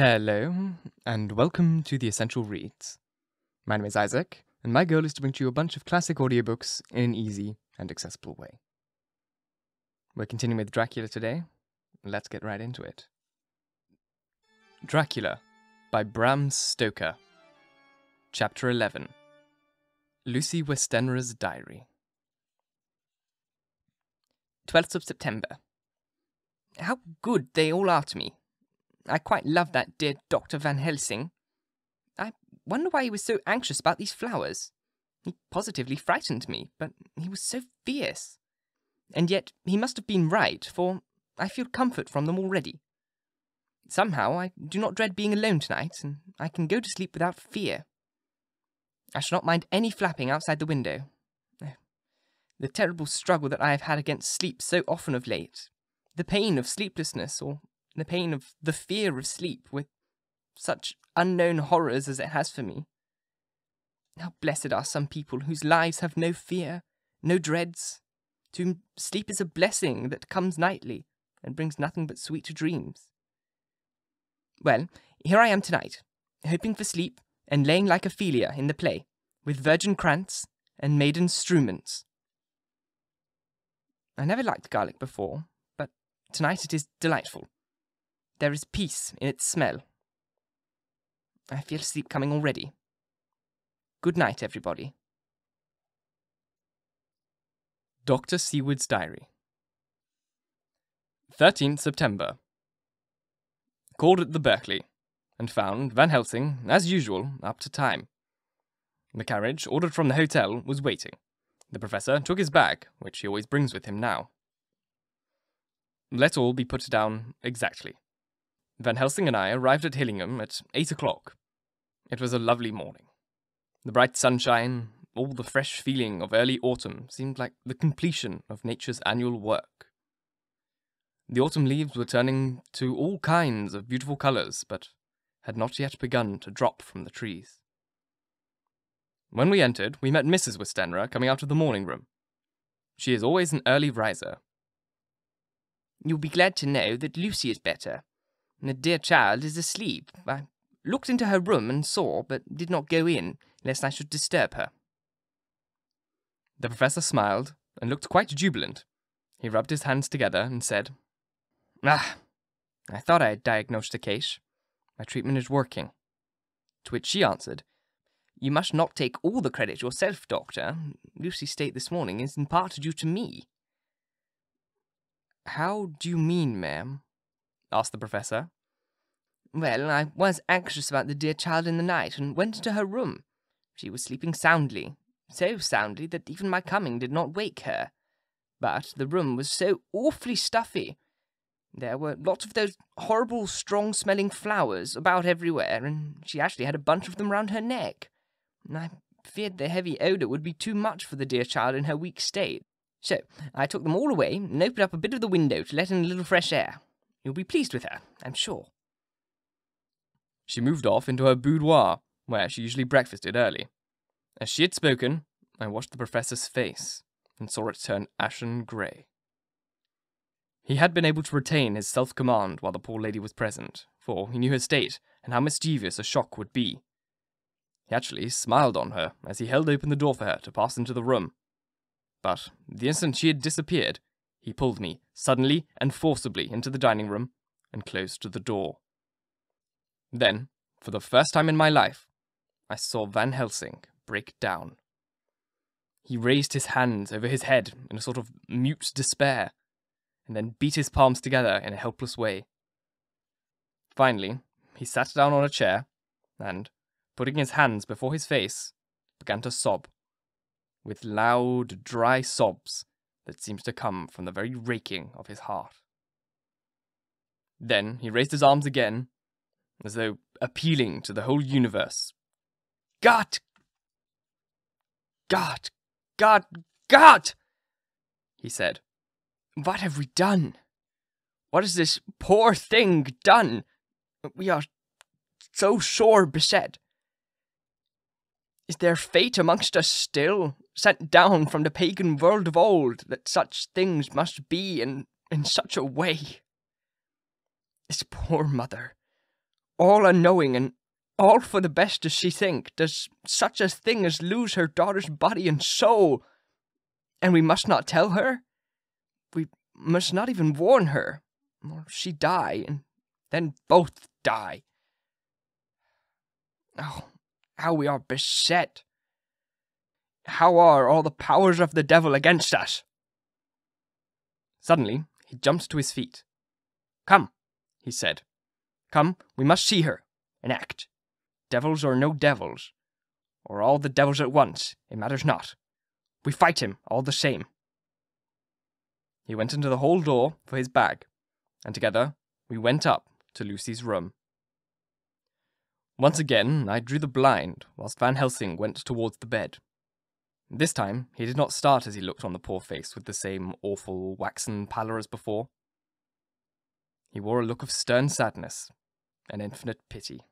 Hello, and welcome to The Essential Reads. My name is Isaac, and my goal is to bring to you a bunch of classic audiobooks in an easy and accessible way. We're continuing with Dracula today. Let's get right into it. Dracula by Bram Stoker. Chapter 11. Lady Westenra's Diary. 12th of September. How good they all are to me. I quite love that dear Dr. Van Helsing. I wonder why he was so anxious about these flowers. He positively frightened me, but he was so fierce. And yet he must have been right, for I feel comfort from them already. Somehow I do not dread being alone tonight, and I can go to sleep without fear. I shall not mind any flapping outside the window. The terrible struggle that I have had against sleep so often of late, the pain of sleeplessness, or the pain of the fear of sleep, with such unknown horrors as it has for me. How blessed are some people whose lives have no fear, no dreads, to whom sleep is a blessing that comes nightly and brings nothing but sweet dreams. Well, here I am tonight, hoping for sleep and laying like Ophelia in the play, with virgin krantz and maiden struments. I never liked garlic before, but tonight it is delightful. There is peace in its smell. I feel sleep coming already. Good night, everybody. Dr. Seward's Diary. 13th September. Called at the Berkeley, and found Van Helsing, as usual, up to time. The carriage, ordered from the hotel, was waiting. The professor took his bag, which he always brings with him now. Let all be put down exactly. Van Helsing and I arrived at Hillingham at 8 o'clock. It was a lovely morning. The bright sunshine, all the fresh feeling of early autumn seemed like the completion of nature's annual work. The autumn leaves were turning to all kinds of beautiful colours, but had not yet begun to drop from the trees. When we entered, we met Mrs. Westenra coming out of the morning room. She is always an early riser. You'll be glad to know that Lucy is better. The dear child is asleep. I looked into her room and saw, but did not go in, lest I should disturb her. The professor smiled and looked quite jubilant. He rubbed his hands together and said, I thought I had diagnosed the case. My treatment is working. To which she answered, You must not take all the credit yourself, Doctor. Lucy's state this morning is in part due to me. How do you mean, ma'am? Asked the professor. Well, I was anxious about the dear child in the night, and went into her room. She was sleeping soundly, so soundly that even my coming did not wake her. But the room was so awfully stuffy. There were lots of those horrible, strong-smelling flowers about everywhere, and she actually had a bunch of them round her neck. I feared the heavy odour would be too much for the dear child in her weak state. So I took them all away and opened up a bit of the window to let in a little fresh air. You'll be pleased with her, I'm sure. She moved off into her boudoir, where she usually breakfasted early. As she had spoken, I watched the professor's face, and saw it turn ashen grey. He had been able to retain his self-command while the poor lady was present, for he knew her state, and how mischievous a shock would be. He actually smiled on her as he held open the door for her to pass into the room. But the instant she had disappeared, he pulled me suddenly and forcibly into the dining room and closed the door. Then, for the first time in my life, I saw Van Helsing break down. He raised his hands over his head in a sort of mute despair, and then beat his palms together in a helpless way. Finally, he sat down on a chair, and, putting his hands before his face, began to sob, with loud, dry sobs that seemed to come from the very raking of his heart. Then he raised his arms again, as though appealing to the whole universe. "God! God! God! God!" he said. "What have we done? What has this poor thing done? We are so sore beset. Is there fate amongst us still, sent down from the pagan world of old, that such things must be in such a way? This poor mother, all unknowing and all for the best does she think, does such a thing as lose her daughter's body and soul. And we must not tell her? We must not even warn her, or she die, and then both die. Oh, how we are beset! How are all the powers of the devil against us? Suddenly, he jumped to his feet. "Come," he said. "Come, we must see her, and act. Devils or no devils, or all the devils at once, it matters not. We fight him all the same." He went into the hall door for his bag, and together we went up to Lucy's room. Once again, I drew the blind, whilst Van Helsing went towards the bed. This time, he did not start as he looked on the poor face with the same awful waxen pallor as before. He wore a look of stern sadness and infinite pity.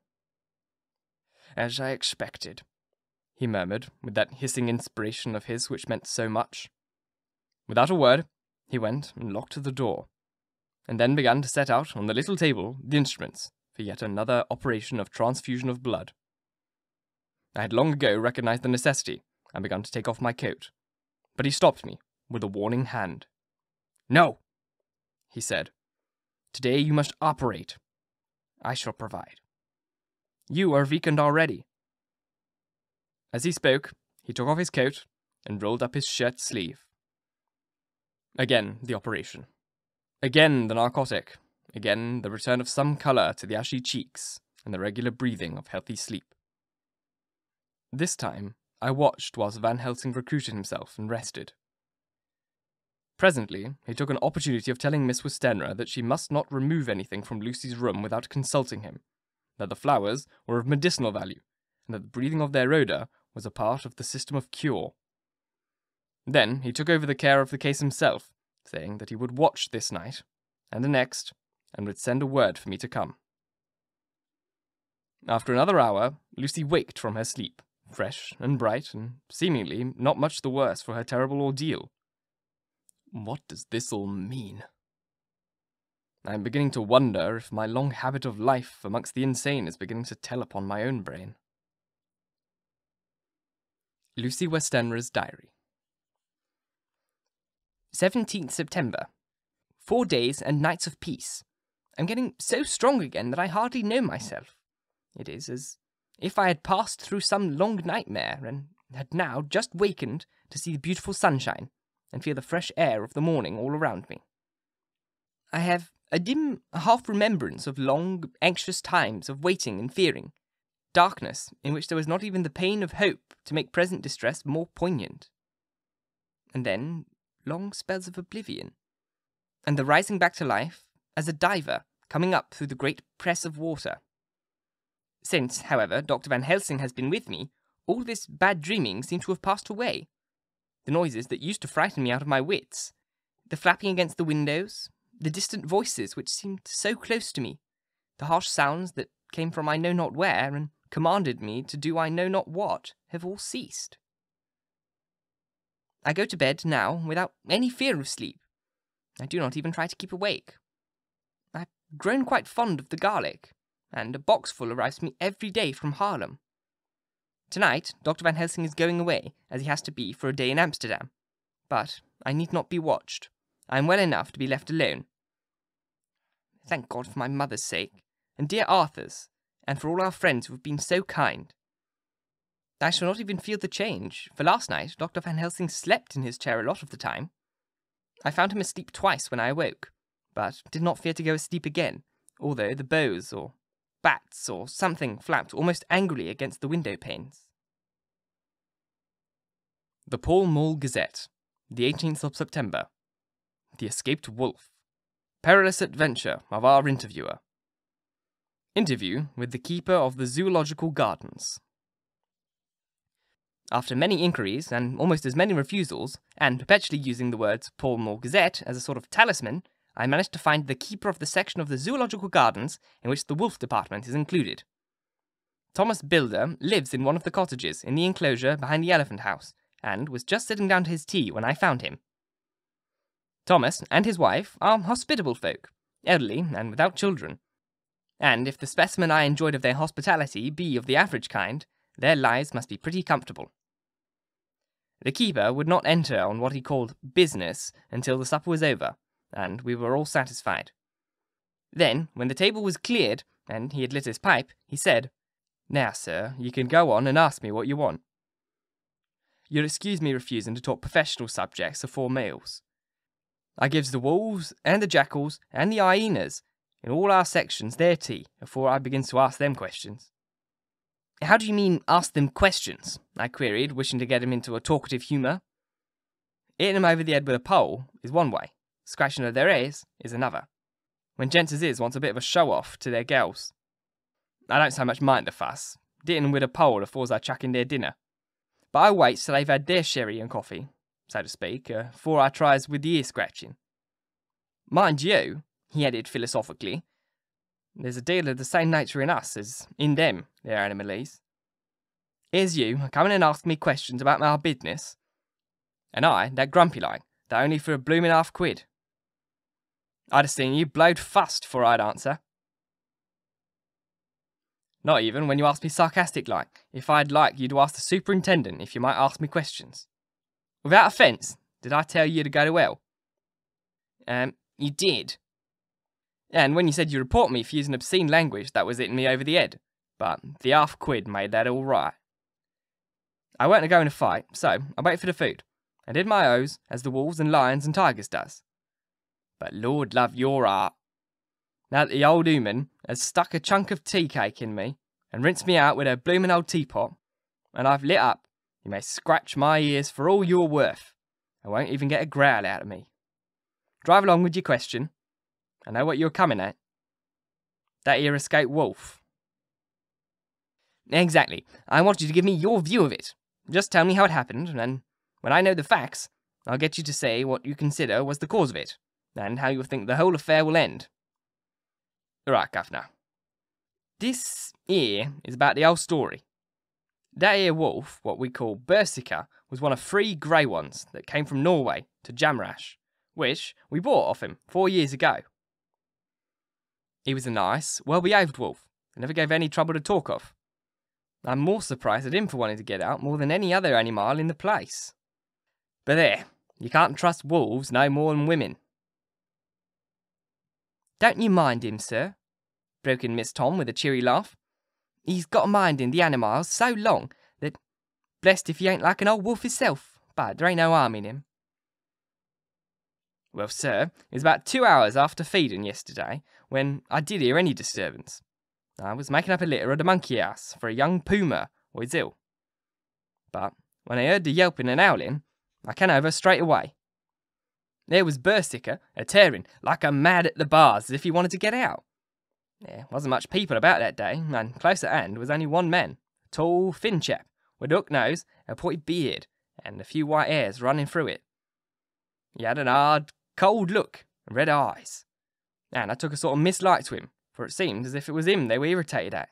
"As I expected," he murmured, with that hissing inspiration of his which meant so much. Without a word, he went and locked the door, and then began to set out on the little table the instruments for yet another operation of transfusion of blood. I had long ago recognized the necessity, and begun to take off my coat, but he stopped me with a warning hand. "No," he said. "Today you must operate. I shall provide. You are weakened already." As he spoke, he took off his coat and rolled up his shirt sleeve. Again the operation. Again the narcotic. Again the return of some colour to the ashy cheeks and the regular breathing of healthy sleep. This time, I watched whilst Van Helsing recruited himself and rested. Presently, he took an opportunity of telling Miss Westenra that she must not remove anything from Lucy's room without consulting him, that the flowers were of medicinal value, and that the breathing of their odour was a part of the system of cure. Then he took over the care of the case himself, saying that he would watch this night, and the next, and would send a word for me to come. After another hour, Lucy waked from her sleep, fresh and bright, and seemingly not much the worse for her terrible ordeal. What does this all mean? I am beginning to wonder if my long habit of life amongst the insane is beginning to tell upon my own brain. Lucy Westenra's diary. 17th September. 4 days and nights of peace. I'm getting so strong again that I hardly know myself. It is as if I had passed through some long nightmare, and had now just wakened to see the beautiful sunshine, and feel the fresh air of the morning all around me. I have a dim half-remembrance of long, anxious times of waiting and fearing, darkness in which there was not even the pain of hope to make present distress more poignant. And then long spells of oblivion, and the rising back to life as a diver coming up through the great press of water. Since, however, Dr. Van Helsing has been with me, all this bad dreaming seemed to have passed away. The noises that used to frighten me out of my wits, the flapping against the windows, the distant voices which seemed so close to me, the harsh sounds that came from I know not where and commanded me to do I know not what, have all ceased. I go to bed now without any fear of sleep. I do not even try to keep awake. I've grown quite fond of the garlic, and a boxful arrives to me every day from Haarlem. Tonight, Dr. Van Helsing is going away, as he has to be for a day in Amsterdam. But I need not be watched. I am well enough to be left alone. Thank God for my mother's sake, and dear Arthur's, and for all our friends who have been so kind. I shall not even feel the change, for last night Dr. Van Helsing slept in his chair a lot of the time. I found him asleep twice when I awoke, but did not fear to go asleep again, although the bows or bats or something flapped almost angrily against the window panes. The Pall Mall Gazette, the 18th of September. The Escaped Wolf. Perilous adventure of our interviewer. Interview with the keeper of the Zoological Gardens. After many inquiries and almost as many refusals, and perpetually using the words Pall Mall Gazette as a sort of talisman, I managed to find the keeper of the section of the Zoological Gardens in which the wolf department is included. Thomas Bilder lives in one of the cottages in the enclosure behind the elephant house, and was just sitting down to his tea when I found him. Thomas and his wife are hospitable folk, elderly and without children. And if the specimen I enjoyed of their hospitality be of the average kind, their lives must be pretty comfortable. The keeper would not enter on what he called business until the supper was over, and we were all satisfied. Then, when the table was cleared, and he had lit his pipe, he said, "Now, sir, you can go on and ask me what you want. You'll excuse me refusing to talk professional subjects afore meals. I gives the wolves, and the jackals, and the hyenas, in all our sections their tea, afore I begins to ask them questions." "How do you mean, ask them questions?" I queried, wishing to get him into a talkative humour. "Hitting them over the head with a pole is one way, scratching of their ears is another. When gents as is wants a bit of a show-off to their gals. I don't so much mind the fuss, hitting them with a pole afore I chuck in their dinner. But I waits till they've had their sherry and coffee, so to speak, afore I tries with the ear-scratching. Mind you," he added philosophically, "there's a deal of the same nature in us as in them, their animalese. Here's you, coming and asking me questions about my business, and I, that grumpy like, that only for a bloomin' £half. I'd have seen you blowed fust before I'd answer. Not even when you asked me sarcastic like, if I'd like you to ask the superintendent if you might ask me questions. Without offence, did I tell you to go to hell?" You did. And when you said you report me for using obscene language, that was hitting me over the head. But the £half made that all right. I weren't a-going to fight, so I waited for the food, and did my O's as the wolves and lions and tigers does. But Lord love your art. Now that the old ooman has stuck a chunk of tea cake in me, and rinsed me out with her bloomin' old teapot, and I've lit up, you may scratch my ears for all you're worth. I won't even get a growl out of me. Drive along with your question. I know what you're coming at. That here escaped wolf." "Exactly. I want you to give me your view of it. Just tell me how it happened, and when I know the facts, I'll get you to say what you consider was the cause of it, and how you think the whole affair will end." "Right, Governor. This here is about the whole story. That here wolf, what we call Berserker, was one of 3 grey ones that came from Norway to Jamrash, which we bought off him 4 years ago. He was a nice, well-behaved wolf, and never gave any trouble to talk of. I'm more surprised at him for wanting to get out more than any other animal in the place. But there, you can't trust wolves no more than women." "Don't you mind him, sir?" broke in Miss Tom with a cheery laugh. "He's got a mind in the animals so long that, blessed if he ain't like an old wolf himself, but there ain't no harm in him." "Well, sir, it was about 2 hours after feeding yesterday when I did hear any disturbance. I was making up a litter at the monkey house for a young puma who was ill. But when I heard the yelping and howling, I came over straight away. There was Berserker a-tearing like a mad at the bars as if he wanted to get out. There wasn't much people about that day, and close at hand was only one man, a tall, thin chap, with a hook nose, a pointed beard, and a few white hairs running through it. He had an hard, cold look and red eyes, and I took a sort of mislike to him, for it seemed as if it was him they were irritated at.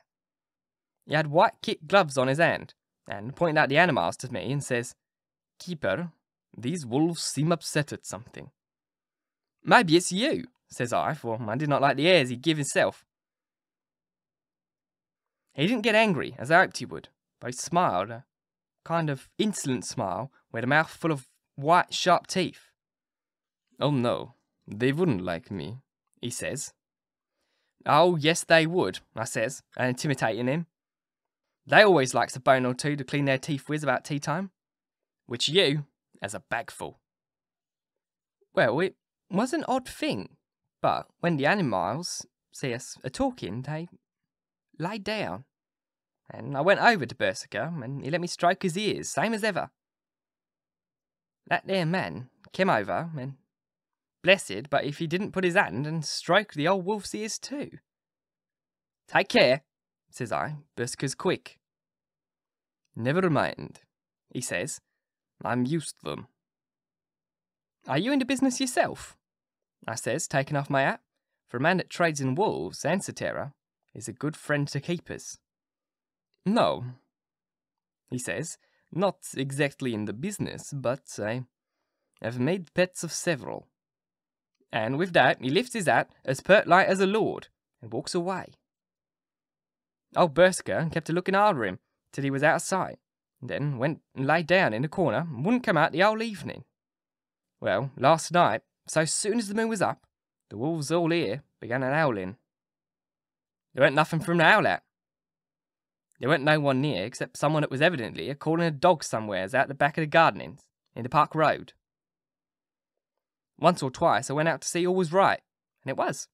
He had white kid gloves on his hand, and pointed out the animals to me and says, 'Keeper, these wolves seem upset at something.' 'Maybe it's you,' says I, for I did not like the airs he'd give himself. He didn't get angry, as I hoped he would, but he smiled, a kind of insolent smile, with a mouth full of white, sharp teeth. 'Oh no, they wouldn't like me,' he says. 'Oh, yes, they would,' I says, intimidating him. 'They always likes a bone or two to clean their teeth with about tea time, which you has a bagful.' Well, it was an odd thing, but when the animals see us a-talking, they lay down, and I went over to Berserker, and he let me stroke his ears, same as ever. That there man came over, and blessed, but if he didn't put his hand and stroke the old wolf's ears too. 'Take care,' says I, 'Berserker's quick.' 'Never mind,' he says, 'I'm used to them.' 'Are you into business yourself?' I says, taking off my hat, for a man that trades in wolves and cetera is a good friend to keepers. 'No,' he says, 'not exactly in the business, but I have made pets of several.' And with that, he lifts his hat as pert light as a lord, and walks away. Old Berserker kept a looking after him till he was out of sight, and then went and lay down in a corner and wouldn't come out the whole evening. Well, last night, so soon as the moon was up, the wolves all here began a howling. There weren't nothing for 'em to howl at. There weren't no one near except someone that was evidently a-calling a dog somewheres out the back of the gardenings, in the park road. Once or twice I went out to see all was right, and it was.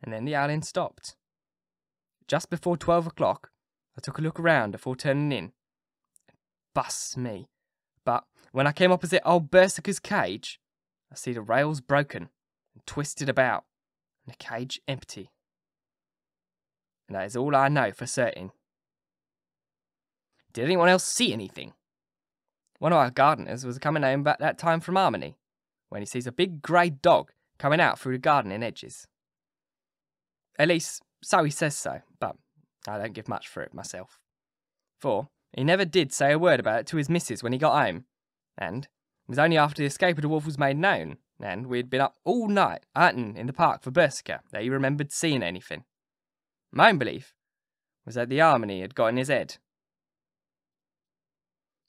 And then the howling stopped. Just before 12 o'clock, I took a look around before turning in. Bus me. But when I came opposite old Berserker's cage, I see the rails broken and twisted about, and the cage empty. And that is all I know for certain. Did anyone else see anything? One of our gardeners was coming home about that time from Harmony, when he sees a big grey dog coming out through the gardening edges. At least, so he says so, but I don't give much for it myself. For he never did say a word about it to his missus when he got home, and it was only after the escape of the wolf was made known, and we had been up all night hunting in the park for Berserker, that he remembered seeing anything. My own belief was that the Harmony had got in his head.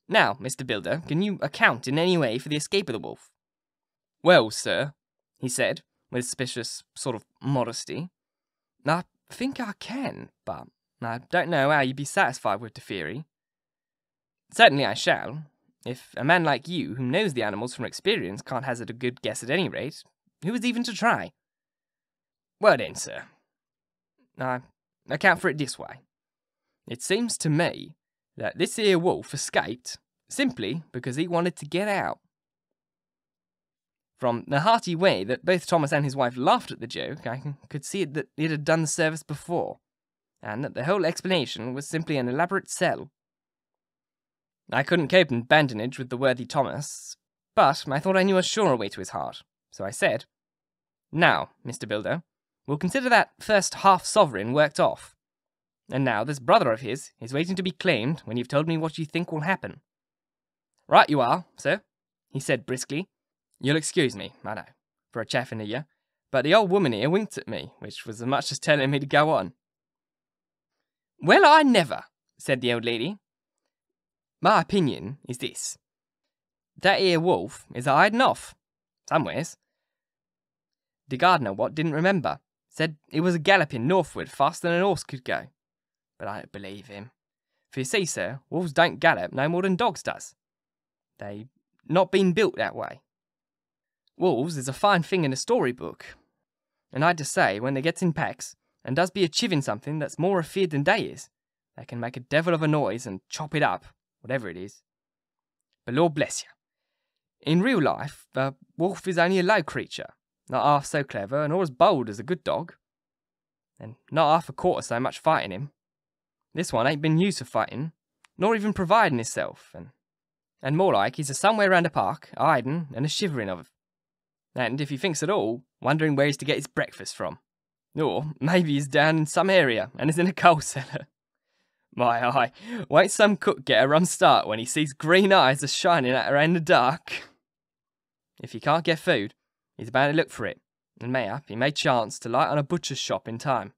Now, Mr. Builder, can you account in any way for the escape of the wolf? Well, sir, he said, with suspicious sort of modesty, I think I can, but I don't know how you'd be satisfied with the theory. Certainly I shall. If a man like you, who knows the animals from experience, can't hazard a good guess at any rate, who is even to try? Well then, sir, I account for it this way. It seems to me that this here wolf escaped simply because he wanted to get out. From the hearty way that both Thomas and his wife laughed at the joke, I could see that it had done the service before, and that the whole explanation was simply an elaborate sell. I couldn't cope in badinage with the worthy Thomas, but I thought I knew a surer way to his heart, so I said, Now, Mr. Builder, we'll consider that first half-sovereign worked off. And now this brother of his is waiting to be claimed when you've told me what you think will happen. Right you are, sir, he said briskly. You'll excuse me, I know, for a chaff in a year, but the old woman here winked at me, which was as much as telling me to go on. Well, I never, said the old lady. My opinion is this. That here wolf is a-hiding off, somewheres. The gardener what didn't remember, said he was a-galloping northward faster than an horse could go. But I don't believe him. For you see, sir, wolves don't gallop no more than dogs does. They not been built that way. Wolves is a fine thing in a storybook, and I just say, when they gets in packs, and does be achieving something that's more afeard than they is, they can make a devil of a noise and chop it up, whatever it is. But Lord bless you, in real life, a wolf is only a low creature, not half so clever nor as bold as a good dog, and not half a quarter so much fighting him. This one ain't been used for fighting, nor even providing hisself, and more like he's a somewhere round the park, a-hiding and a shivering of it. And if he thinks at all, wondering where he's to get his breakfast from. Or maybe he's down in some area and is in a coal cellar. My eye, won't some cook get a rum start when he sees green eyes a-shining at her in the dark? If he can't get food, he's bound to look for it, and mayhap he may chance to light on a butcher's shop in time.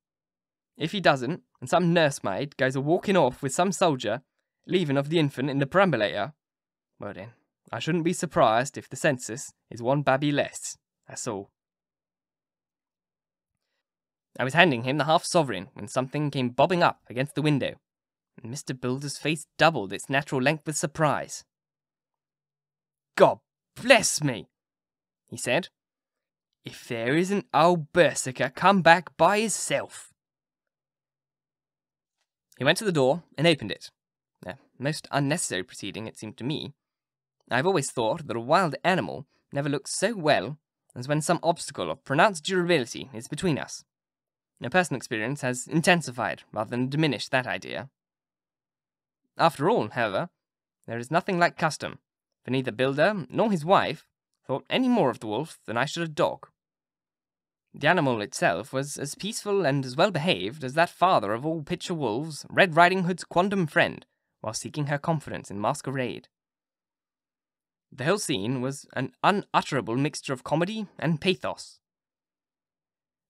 If he doesn't, and some nursemaid goes a-walking off with some soldier, leaving of the infant in the perambulator, well then, I shouldn't be surprised if the census is one babby less, that's all. I was handing him the half-sovereign when something came bobbing up against the window, and Mr. Builder's face doubled its natural length with surprise. God bless me, he said, if there isn't old Berserker come back by hisself. He went to the door and opened it. A most unnecessary proceeding, it seemed to me. I have always thought that a wild animal never looks so well as when some obstacle of pronounced durability is between us. My personal experience has intensified rather than diminished that idea. After all, however, there is nothing like custom, for neither Builder nor his wife thought any more of the wolf than I should a dog. The animal itself was as peaceful and as well behaved as that father of all picture wolves, Red Riding Hood's quondam friend, while seeking her confidence in masquerade. The whole scene was an unutterable mixture of comedy and pathos.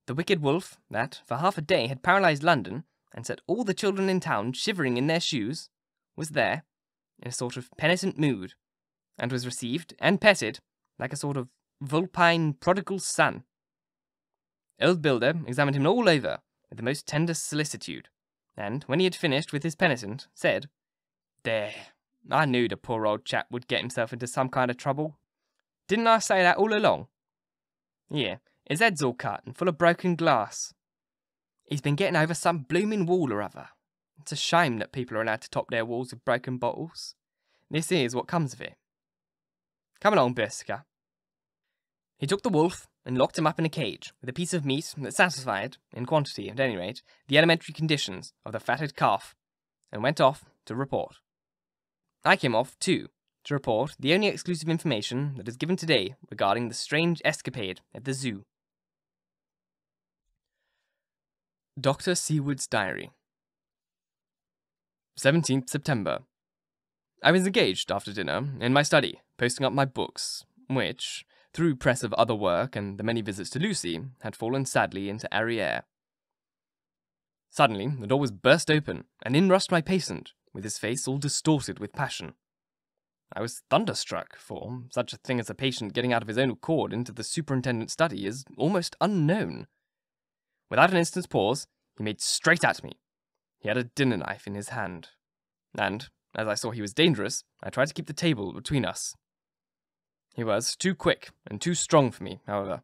The wicked wolf, that for half a day had paralysed London, and set all the children in town shivering in their shoes, was there, in a sort of penitent mood, and was received and petted like a sort of vulpine prodigal son. Old Builder examined him all over with the most tender solicitude, and when he had finished with his penitent, said, "There, I knew the poor old chap would get himself into some kind of trouble. Didn't I say that all along? Here, his head's all cut and full of broken glass. He's been getting over some blooming wall or other. It's a shame that people are allowed to top their walls with broken bottles. This is what comes of it. Come along, Berserker." He took the wolf and locked him up in a cage with a piece of meat that satisfied, in quantity at any rate, the elementary conditions of the fatted calf, and went off to report. I came off, too, to report the only exclusive information that is given today regarding the strange escapade at the zoo. Dr. Seward's Diary. 17th September. I was engaged after dinner in my study, posting up my books, which, through press of other work and the many visits to Lucy, had fallen sadly into arriere. Suddenly, the door was burst open, and in rushed my patient, with his face all distorted with passion. I was thunderstruck, for such a thing as a patient getting out of his own accord into the superintendent's study is almost unknown. Without an instant's pause, he made straight at me. He had a dinner knife in his hand, and, as I saw he was dangerous, I tried to keep the table between us. He was too quick and too strong for me, however,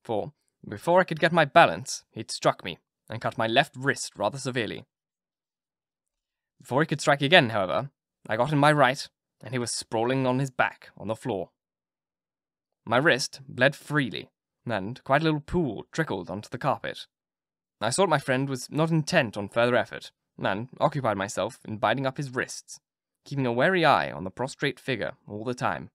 for, before I could get my balance, he'd struck me, and cut my left wrist rather severely. Before he could strike again, however, I got in my right, and he was sprawling on his back on the floor. My wrist bled freely, and quite a little pool trickled onto the carpet. I saw that my friend was not intent on further effort, and occupied myself in binding up his wrists, keeping a wary eye on the prostrate figure all the time.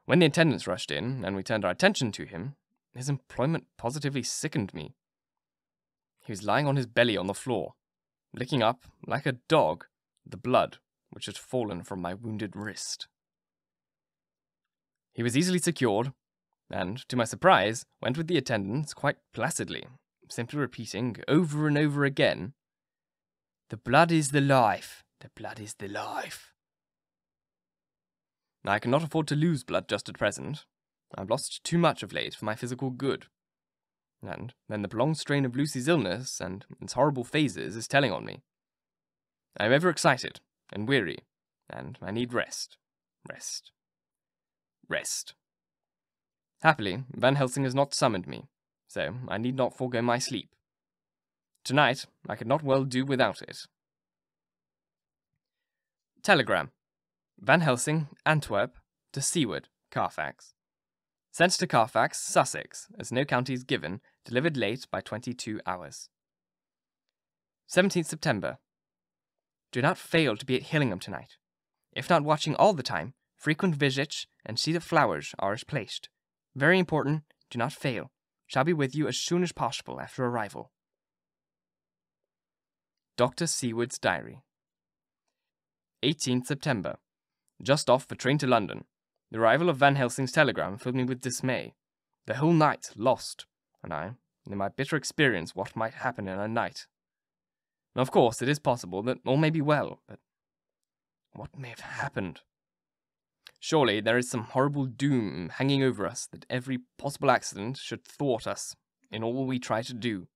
When the attendants rushed in, and we turned our attention to him, his employment positively sickened me. He was lying on his belly on the floor, licking up, like a dog, the blood which had fallen from my wounded wrist. He was easily secured, and, to my surprise, went with the attendants quite placidly, simply repeating over and over again, "The blood is the life, the blood is the life." I cannot afford to lose blood just at present. I've lost too much of late for my physical good. And then the prolonged strain of Lucy's illness and its horrible phases is telling on me. I am overexcited and weary, and I need rest. Rest. Happily, Van Helsing has not summoned me, so I need not forego my sleep. Tonight, I could not well do without it. Telegram. Van Helsing, Antwerp, to Seward, Carfax. Sent to Carfax, Sussex, as no counties given, delivered late by 22 hours. 17th September. Do not fail to be at Hillingham tonight. If not watching all the time, frequent visits and see that flowers are as placed. Very important, do not fail. Shall be with you as soon as possible after arrival. Dr. Seward's Diary. 18th September. Just off for train to London. The arrival of Van Helsing's telegram filled me with dismay. The whole night lost, and I, in my bitter experience, what might happen in a night. Of course, it is possible that all may be well, but what may have happened? Surely there is some horrible doom hanging over us that every possible accident should thwart us in all we try to do.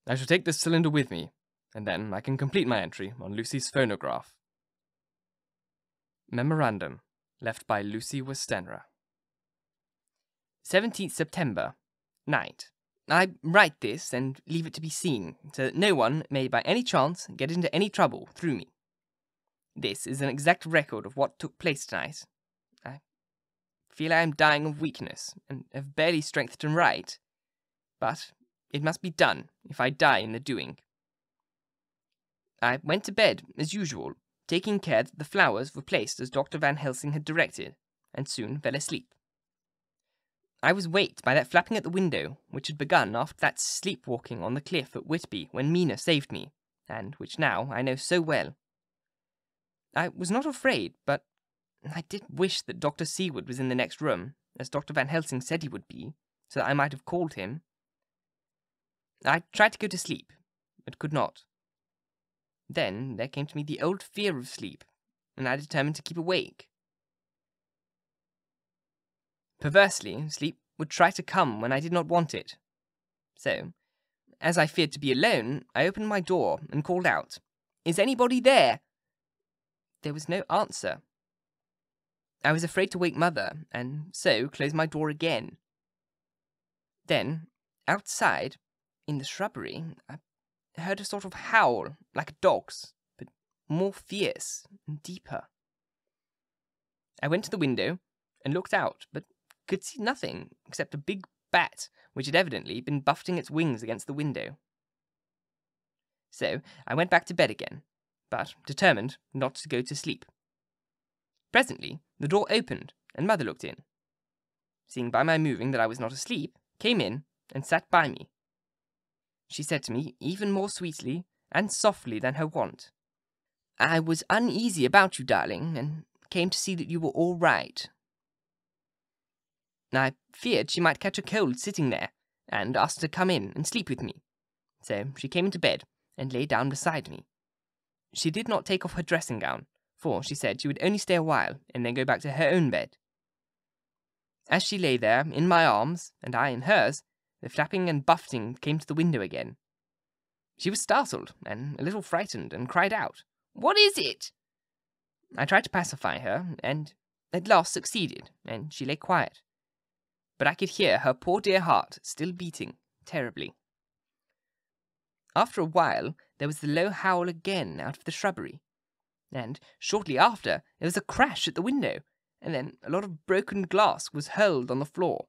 I shall take this cylinder with me, and then I can complete my entry on Lucy's phonograph. Memorandum, left by Lady Westenra. 17th September, night. I write this and leave it to be seen, so that no one may by any chance get into any trouble through me. This is an exact record of what took place tonight. I feel I am dying of weakness, and have barely strength to write, but it must be done if I die in the doing. I went to bed, as usual, taking care that the flowers were placed as Dr. Van Helsing had directed, and soon fell asleep. I was waked by that flapping at the window, which had begun after that sleepwalking on the cliff at Whitby when Mina saved me, and which now I know so well. I was not afraid, but I did wish that Dr. Seward was in the next room, as Dr. Van Helsing said he would be, so that I might have called him. I tried to go to sleep, but could not. Then there came to me the old fear of sleep, and I determined to keep awake. Perversely, sleep would try to come when I did not want it. So, as I feared to be alone, I opened my door and called out, "Is anybody there?" There was no answer. I was afraid to wake Mother, and so closed my door again. Then, outside, in the shrubbery, I heard a sort of howl, like a dog's, but more fierce and deeper. I went to the window and looked out, but could see nothing except a big bat, which had evidently been buffeting its wings against the window. So I went back to bed again, but determined not to go to sleep. Presently, the door opened, and Mother looked in. Seeing by my moving that I was not asleep, came in and sat by me. She said to me, even more sweetly and softly than her wont, "I was uneasy about you, darling, and came to see that you were all right." I feared she might catch a cold sitting there, and asked her to come in and sleep with me. So she came into bed and lay down beside me. She did not take off her dressing gown, for she said she would only stay a while and then go back to her own bed. As she lay there in my arms, and I in hers, the flapping and buffeting came to the window again. She was startled and a little frightened, and cried out, "What is it?" I tried to pacify her, and at last succeeded, and she lay quiet. But I could hear her poor dear heart still beating terribly. After a while, there was the low howl again out of the shrubbery, and shortly after there was a crash at the window, and then a lot of broken glass was hurled on the floor.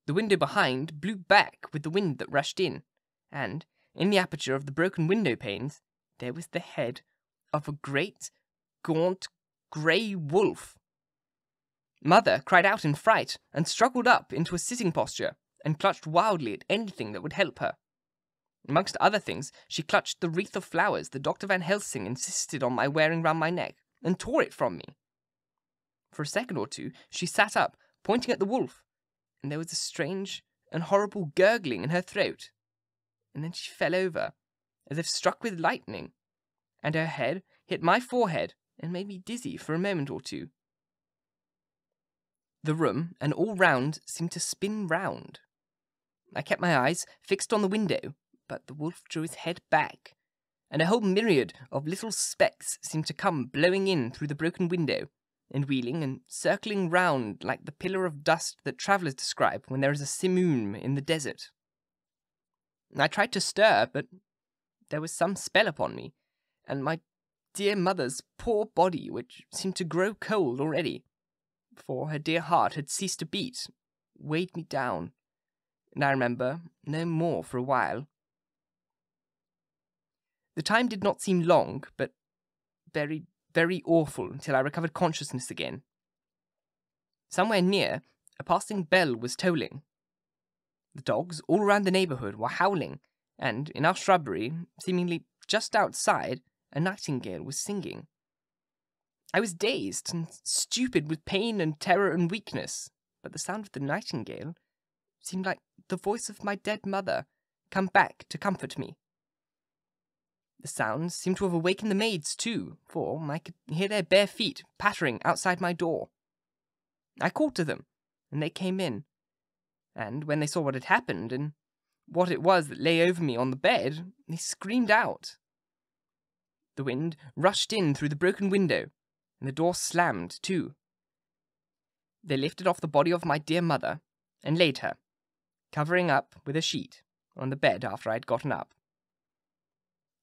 The window behind blew back with the wind that rushed in, and in the aperture of the broken window panes there was the head of a great, gaunt, grey wolf. Mother cried out in fright, and struggled up into a sitting posture, and clutched wildly at anything that would help her. Amongst other things, she clutched the wreath of flowers that Dr. Van Helsing insisted on my wearing round my neck, and tore it from me. For a second or two, she sat up, pointing at the wolf, and there was a strange and horrible gurgling in her throat. And then she fell over, as if struck with lightning, and her head hit my forehead and made me dizzy for a moment or two. The room and all round seemed to spin round. I kept my eyes fixed on the window, but the wolf drew his head back, and a whole myriad of little specks seemed to come blowing in through the broken window, and wheeling and circling round like the pillar of dust that travellers describe when there is a simoon in the desert. I tried to stir, but there was some spell upon me, and my dear mother's poor body, which seemed to grow cold already, for her dear heart had ceased to beat, weighed me down, and I remember no more for a while. The time did not seem long, but very, very awful until I recovered consciousness again. Somewhere near, a passing bell was tolling. The dogs all around the neighbourhood were howling, and in our shrubbery, seemingly just outside, a nightingale was singing. I was dazed and stupid with pain and terror and weakness, but the sound of the nightingale seemed like the voice of my dead mother come back to comfort me. The sounds seemed to have awakened the maids too, for I could hear their bare feet pattering outside my door. I called to them, and they came in, and when they saw what had happened and what it was that lay over me on the bed, they screamed out. The wind rushed in through the broken window, and the door slammed too. They lifted off the body of my dear mother and laid her, covering up with a sheet, on the bed after I had gotten up.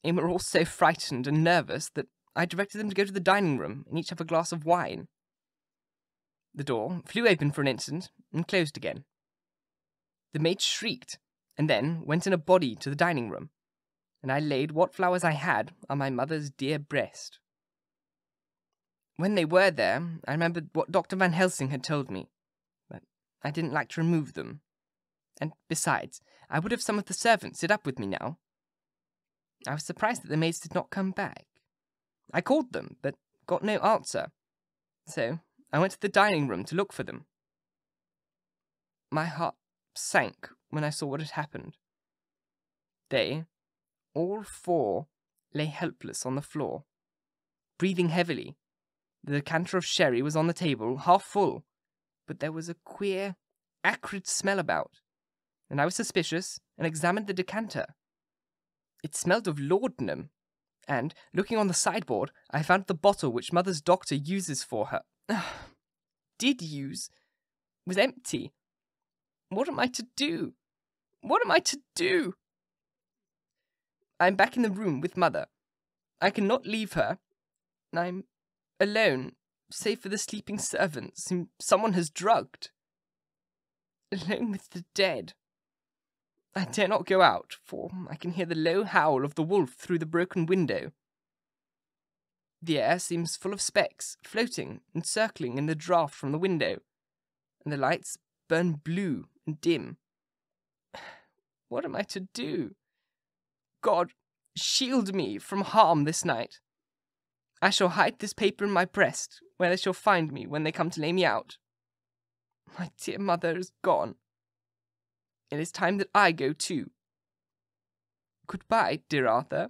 They were all so frightened and nervous that I directed them to go to the dining room and each have a glass of wine. The door flew open for an instant and closed again. The maid shrieked, and then went in a body to the dining room, and I laid what flowers I had on my mother's dear breast. When they were there, I remembered what Dr. Van Helsing had told me, but I didn't like to remove them. And besides, I would have some of the servants sit up with me now. I was surprised that the maids did not come back. I called them, but got no answer, so I went to the dining room to look for them. My heart sank when I saw what had happened. They, all four, lay helpless on the floor, breathing heavily. The decanter of sherry was on the table, half full, but there was a queer, acrid smell about, and I was suspicious and examined the decanter. It smelled of laudanum, and, looking on the sideboard, I found the bottle which Mother's doctor uses for her. Did use, was empty. What am I to do? What am I to do? I'm back in the room with Mother. I cannot leave her. I'm alone, save for the sleeping servants whom someone has drugged. Alone with the dead. I dare not go out, for I can hear the low howl of the wolf through the broken window. The air seems full of specks, floating and circling in the draught from the window, and the lights burn blue and dim. What am I to do? God, shield me from harm this night. I shall hide this paper in my breast, where they shall find me when they come to lay me out. My dear mother is gone. It is time that I go too. Goodbye, dear Arthur,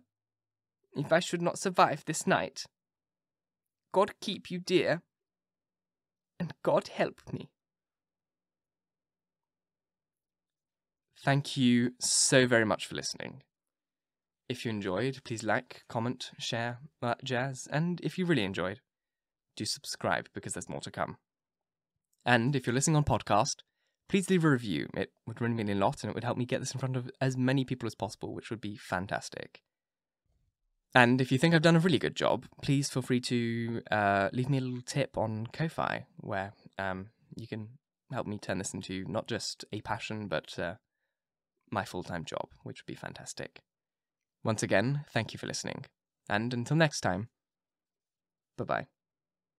if I should not survive this night. God keep you, dear, and God help me. Thank you so very much for listening. If you enjoyed, please like, comment, share, that jazz, and if you really enjoyed, do subscribe because there's more to come. And if you're listening on podcast, please leave a review. It would really mean a lot, and it would help me get this in front of as many people as possible, which would be fantastic. And if you think I've done a really good job, please feel free to leave me a little tip on Ko-Fi, where you can help me turn this into not just a passion, but my full-time job, which would be fantastic. Once again, thank you for listening, and until next time, bye-bye.